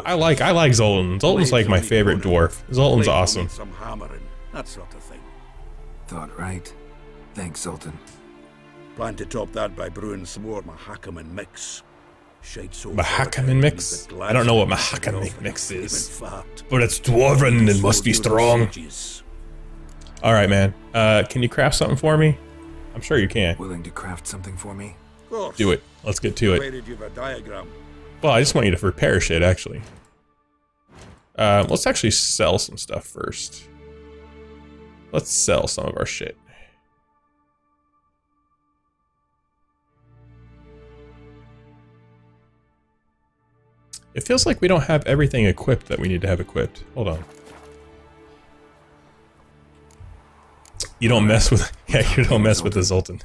on. I like Zoltan. Zoltan's like my favorite dwarf. Zoltan's awesome. Some hammering, that sort of thing. Thought right. Thanks, Zoltan. Plan to top that by brewing some more Mahakaman mix. Mahakaman mix? I don't know what Mahakaman mix is. But it's dwarven and must be strong. Alright, man. Can you craft something for me? I'm sure you can. Willing to craft something for me? Do it. Let's get to it. Well, I just want you to repair shit, actually. Let's actually sell some stuff first. Let's sell some of our shit. It feels like we don't have everything equipped that we need to have equipped. Hold on. You don't mess with... Yeah, you don't mess with the Zoltan.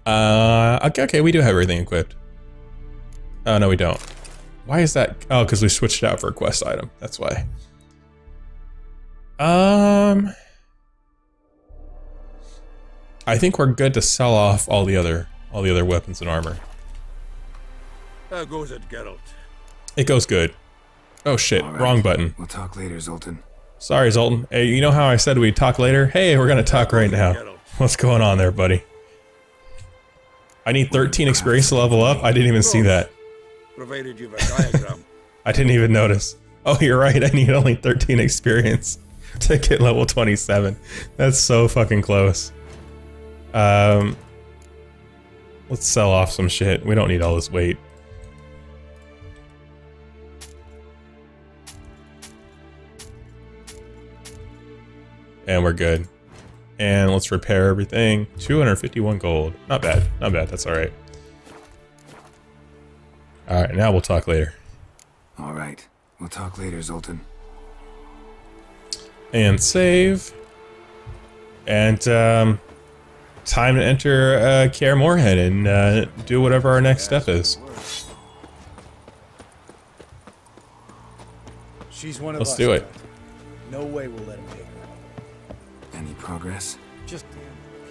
Okay, we do have everything equipped. Oh, no, we don't. Why is that? Oh, because we switched it out for a quest item. That's why. I think we're good to sell off all the other weapons and armor. How goes it, Geralt? It goes good. Oh shit, right. Wrong button. We'll talk later, Zoltan. Sorry, Zoltan. Hey, you know how I said we'd talk later? Hey, we're gonna talk right now. What's going on there, buddy? I need 13 experience to level up? I didn't even see that. Provided you have a diagram. I didn't even notice. Oh, you're right, I need only 13 experience to get level 27. That's so fucking close. Let's sell off some shit. We don't need all this weight. And we're good. And let's repair everything. 251 gold. Not bad. Not bad. That's alright. Alright, now we'll talk later. Alright. We'll talk later, Zoltan. And save. And, time to enter, Kaer Morhen and, do whatever our next step is. She's one of Let's us. do it. No way we'll let him take her. Any progress? Just damn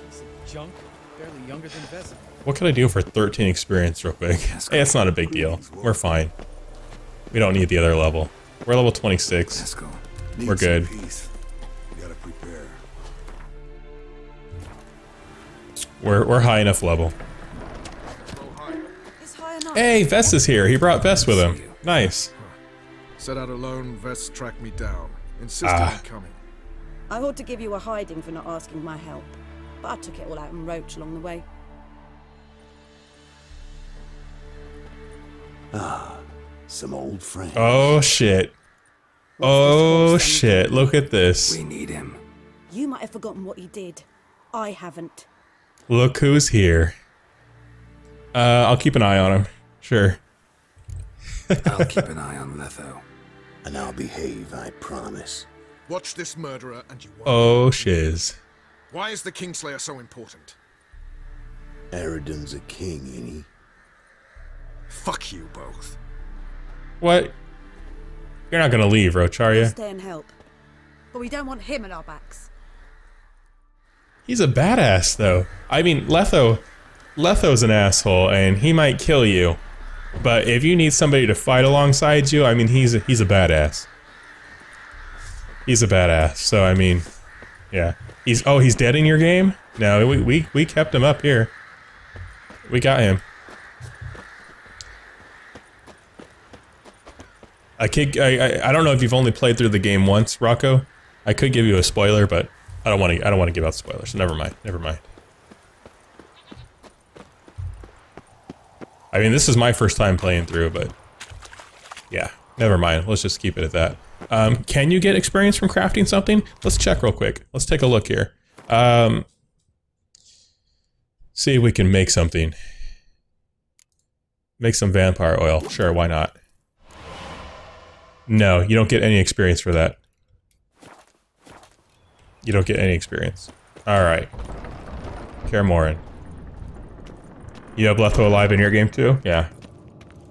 piece of junk, barely younger than Vesa. What can I do for 13 experience real quick? Hey, it's not a big deal. We're fine. We don't need the other level. We're level 26. Let's go. We're good. We're high enough level. Hey, Vest is here. He brought Vest with him. Nice. Set out alone, Vest tracked me down. Insisted on coming. I ought to give you a hiding for not asking my help, but I took it all out in Roach along the way. Ah, some old friends. Oh shit. Oh shit, look at this. We need him. You might have forgotten what he did. I haven't. Look who's here. I'll keep an eye on him. Sure. I'll keep an eye on Letho. And I'll behave, I promise. Watch this murderer and you won't. Oh shiz. Why is the Kingslayer so important? Eridan's a king, ain't he? Fuck you both. What? You're not gonna leave, Roach, are you? Stay and help. But we don't want him at our backs. He's a badass, though. I mean, Letho's an asshole, and he might kill you. But if you need somebody to fight alongside you, I mean, he's a badass. He's a badass. So I mean, yeah. He's dead in your game? No, we kept him up here. We got him. I don't know if you've only played through the game once, Rocco. I could give you a spoiler, but I don't want to give out spoilers. So never mind. Never mind. I mean, this is my first time playing through, but yeah, never mind. Let's just keep it at that. Can you get experience from crafting something? Let's check real quick. Let's take a look here. See if we can make something. Make some vampire oil. Sure, why not? No, you don't get any experience for that. You don't get any experience. Alright. Kaer Morhen. You have Letho alive in your game too? Yeah.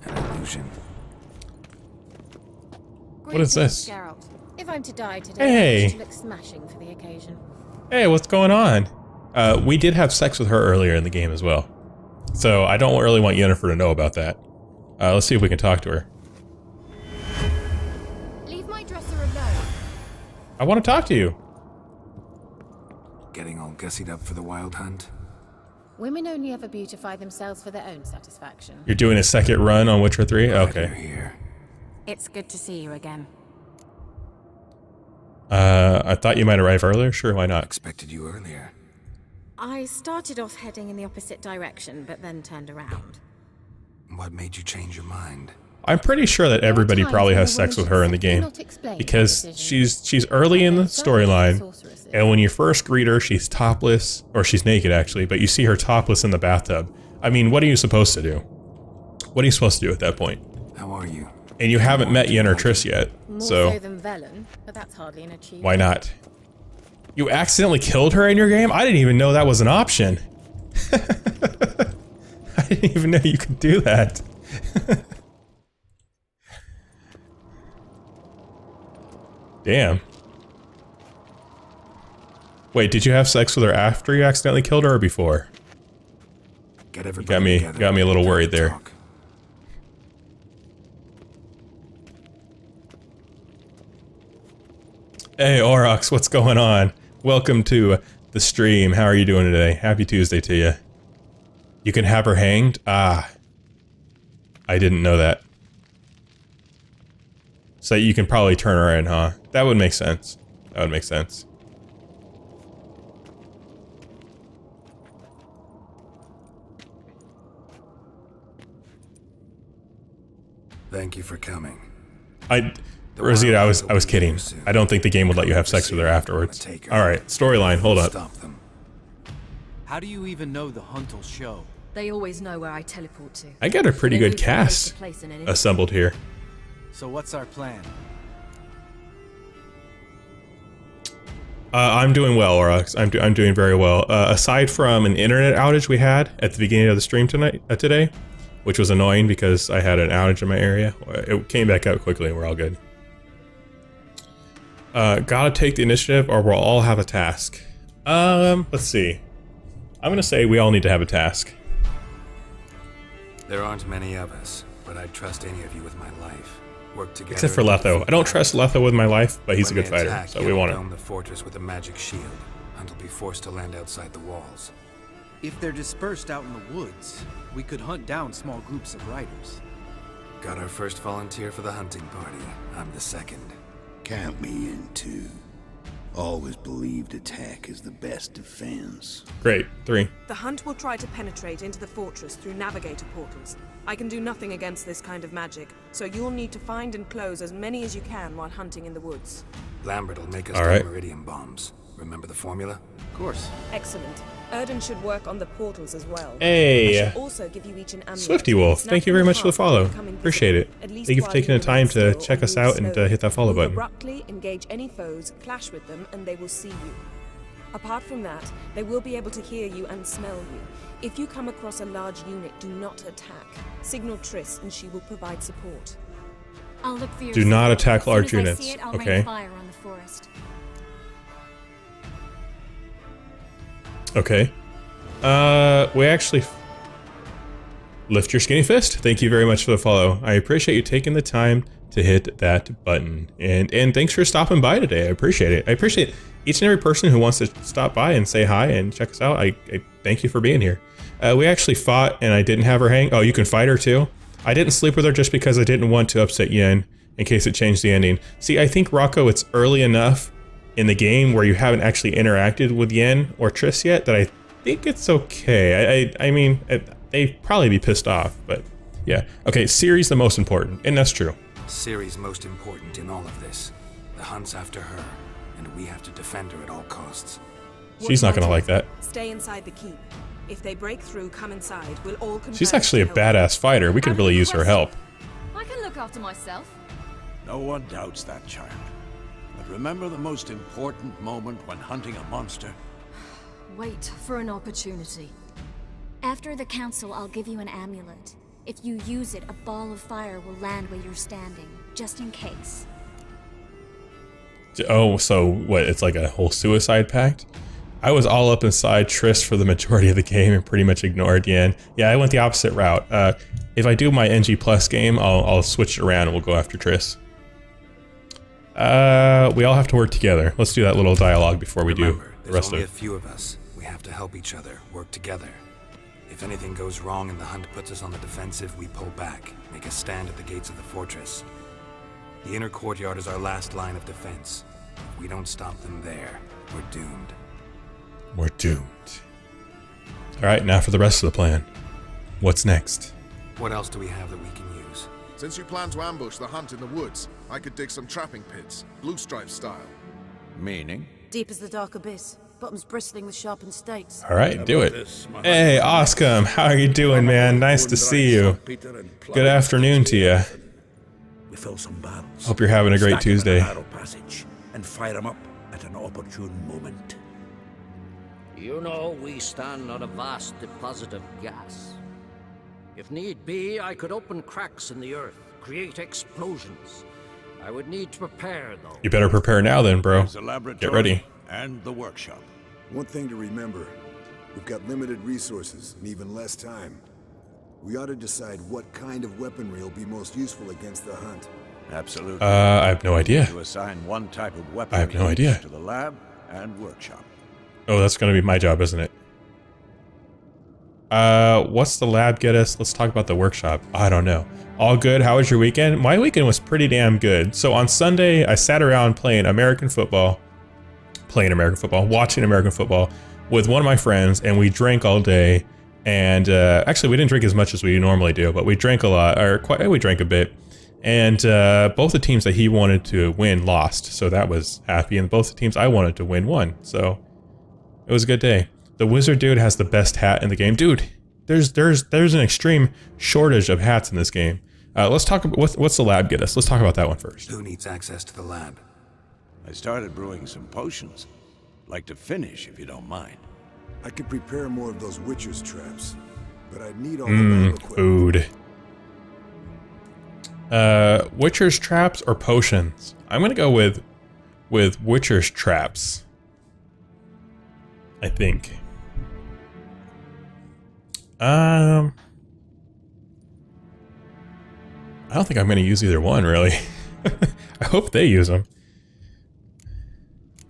An illusion. What is this? Geralt. If I'm to die today, Hey! I should look smashing for the occasion. Hey, what's going on? We did have sex with her earlier in the game as well. So I don't really want Yennefer to know about that. Let's see if we can talk to her. Leave my dresser alone. I want to talk to you. Getting all gussied up for the wild hunt? Women only ever beautify themselves for their own satisfaction. You're doing a second run on Witcher 3? Glad Okay. you're here. It's good to see you again. I thought you might arrive earlier. Sure, why not? Expected you earlier. I started off heading in the opposite direction, but then turned around. What made you change your mind? I'm pretty sure that everybody There are probably times has when a sex woman with her in the should game not explain her because decisions. she's early in the storyline, Sorceresses. and when you first greet her, she's topless, or she's naked actually, but you see her topless in the bathtub. I mean, what are you supposed to do? What are you supposed to do at that point? How are you? And you haven't met Yen or Triss yet, More so than Velen, but that's hardly an achievement. why not? You accidentally killed her in your game? I didn't even know that was an option. I didn't even know you could do that. Damn. Wait, did you have sex with her after you accidentally killed her or before? Get everybody You together. got me a little Time to worried there. talk. Hey, Aurochs, what's going on? Welcome to the stream. How are you doing today? Happy Tuesday to you. You can have her hanged? Ah. I didn't know that. So you can probably turn her in, huh? That would make sense. That would make sense. Thank you for coming. Rosita, I was kidding. I don't think the game would let you have sex with her afterwards. Alright, storyline, hold up. Stop them. How do you even know the hunt will show? They always know where I teleport to. I got a pretty They good move from place cast to place in an assembled here. So what's our plan? I'm doing well, Aurochs. I'm doing very well. Aside from an internet outage we had at the beginning of the stream today, which was annoying because I had an outage in my area. It came back up quickly and we're all good. Gotta take the initiative or we'll all have a task. Let's see. I'm gonna say we all need to have a task. There aren't many of us, but I'd trust any of you with my life. Work together. Except for Letho. I don't trust Letho with my life, but he's a When good they fighter, attack, so we you'll want dome it. the fortress with a magic shield. Hunt will be forced to land outside the walls. If they're dispersed out in the woods, we could hunt down small groups of riders. Got our first volunteer for the hunting party. I'm the second. Count me in too. Always believed attack is the best defense. Great. 3. The hunt will try to penetrate into the fortress through navigator portals. I can do nothing against this kind of magic, so you'll need to find and close as many as you can while hunting in the woods. Lambert will make us All right. meridian bombs. Remember the formula? Of course. Excellent. Erden should work on the portals as well. Hey. I should also give you each an amulet. Swifty Wolf, Snap thank you them very in much for the half follow. when becoming Appreciate it. visible, at least Thank you for while taking the remain time to still or check us move out and slowly. hit that follow Move button. abruptly, engage any foes, clash with them, and they will see you. Apart from that, they will be able to hear you and smell you. If you come across a large unit, do not attack. Signal Triss and she will provide support. I'll look for your Do not signal. attack As soon large as I units. see it, I'll Okay. rain fire on the forest. Okay. We actually... Lift your skinny fist. Thank you very much for the follow. I appreciate you taking the time to hit that button. And thanks for stopping by today. I appreciate it. I appreciate each and every person who wants to stop by and say hi and check us out. I thank you for being here. We actually fought and I didn't have her hang. Oh, you can fight her too? I didn't sleep with her just because I didn't want to upset Yen in case it changed the ending. See, I think, Rocco, it's early enough in the game where you haven't actually interacted with Yen or Triss yet that I think it's okay. I mean, they'd probably be pissed off, but yeah. Okay, Ciri's the most important, and that's true. Ciri's most important in all of this. The hunt's after her, and we have to defend her at all costs. She's not gonna like that. Stay inside the keep. If they break through, come inside. We'll all converge She's actually a to help. badass fighter. We could really use her help. I can look after myself. No one doubts that, child. But remember the most important moment when hunting a monster? Wait for an opportunity. After the council, I'll give you an amulet. If you use it, a ball of fire will land where you're standing, just in case. Oh, so what, it's like a whole suicide pact? I was all up inside Triss for the majority of the game and pretty much ignored Yen. Yeah, I went the opposite route. If I do my NG Plus game, I'll switch it around and we'll go after Triss. We all have to work together. Let's do that little dialogue before we do the rest of it. There's only a few of us. We have to help each other, work together. If anything goes wrong and the hunt puts us on the defensive, we pull back, make a stand at the gates of the fortress. The inner courtyard is our last line of defense. If we don't stop them there, we're doomed. We're doomed. Alright, now for the rest of the plan. What's next? What else do we have that we can use? Since you plan to ambush the hunt in the woods, I could dig some trapping pits, blue stripe style. Meaning? Deep as the dark abyss, bottoms bristling with sharpened stakes. Alright, do it. Hey, Oscom, how are you doing, man? Nice to see you. Good afternoon to you. We fill some barrels. Hope you're having a great Tuesday. Passage and fire them up at an opportune moment. You know, we stand on a vast deposit of gas. If need be, I could open cracks in the earth, create explosions. I would need to prepare, though. You better prepare now then, bro. Get ready. And the workshop. One thing to remember, we've got limited resources and even less time. We ought to decide what kind of weaponry will be most useful against the hunt. Absolutely. I have no idea. To assign one type of weapon I have no idea. to the lab and workshop. Oh, that's gonna be my job, isn't it? What's the lab get us? Let's talk about the workshop. I don't know. All good? How was your weekend? My weekend was pretty damn good. So on Sunday, I sat around watching American football with one of my friends, and we drank all day. And actually, we didn't drink as much as we normally do, but we drank a lot, we drank a bit. And both the teams that he wanted to win lost, so that was happy. And both the teams I wanted to win won, so it was a good day. The wizard dude has the best hat in the game, dude. There's an extreme shortage of hats in this game. Let's talk about what's the lab get us. Let's talk about that one first. Who needs access to the lab? I started brewing some potions. Like to finish, if you don't mind. I could prepare more of those witcher's traps, but I'd need all the lab equipment. Food. Witcher's traps or potions? I'm gonna go with Witcher's traps. I think. I don't think I'm gonna use either one, really. I hope they use them.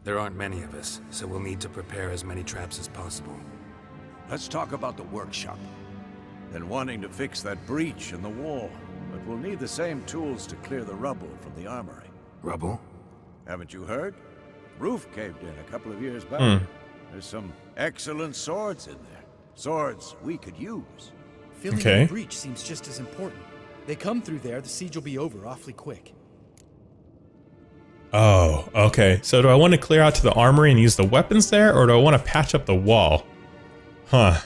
There aren't many of us, so we'll need to prepare as many traps as possible. Let's talk about the workshop. Been wanting to fix that breach in the wall, but we'll need the same tools to clear the rubble from the armory. Rubble? Haven't you heard? Roof caved in a couple of years back. There's some excellent swords in there. Swords we could use. Filling the breach seems just as important. They come through there, the siege will be over awfully quick. Oh, okay. So do I want to clear out to the armory and use the weapons there, or do I want to patch up the wall? Huh.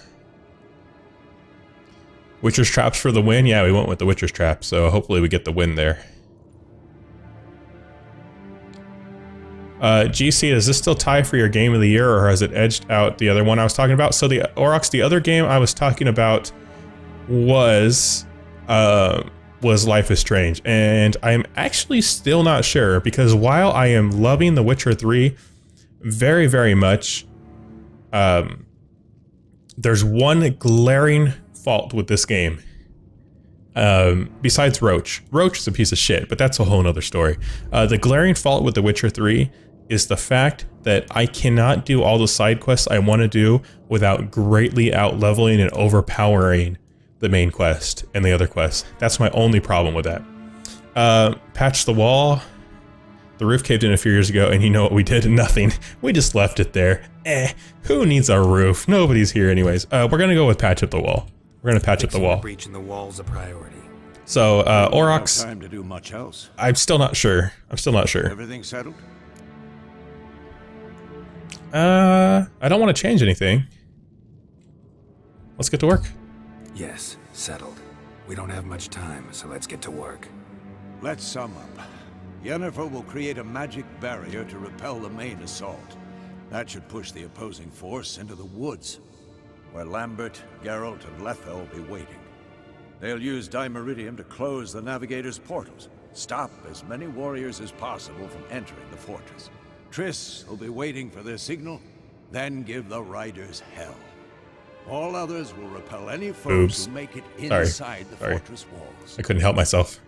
Witcher's traps for the win? Yeah, we went with the Witcher's traps, so hopefully we get the win there. GC, is this still tie for your game of the year, or has it edged out the other one I was talking about? So the Aurochs, the other game I was talking about was Life is Strange, and I'm actually still not sure, because while I am loving The Witcher 3 very, very much, there's one glaring fault with this game. Besides Roach. Roach is a piece of shit, but that's a whole nother story. The glaring fault with The Witcher 3 is the fact that I cannot do all the side quests I want to do without greatly out-leveling and overpowering the main quest and the other quests. That's my only problem with that. Patch the wall. The roof caved in a few years ago, and you know what we did? Nothing. We just left it there. Who needs a roof? Nobody's here anyways. We're gonna go with patch up the wall. We're gonna patch up the wall. Breach in the wall's a priority. So, Aurochs. Time to do much else. I'm still not sure. Everything settled? I don't want to change anything. Let's get to work. Yes, settled. We don't have much time, so let's get to work. Let's sum up. Yennefer will create a magic barrier to repel the main assault. That should push the opposing force into the woods, where Lambert, Geralt, and Letha will be waiting. They'll use Dimeridium to close the Navigator's portals, stop as many warriors as possible from entering the fortress. Triss will be waiting for their signal, Then give the riders hell. All others will repel any foes Oops. who make it Sorry. inside the fortress walls. I couldn't help myself.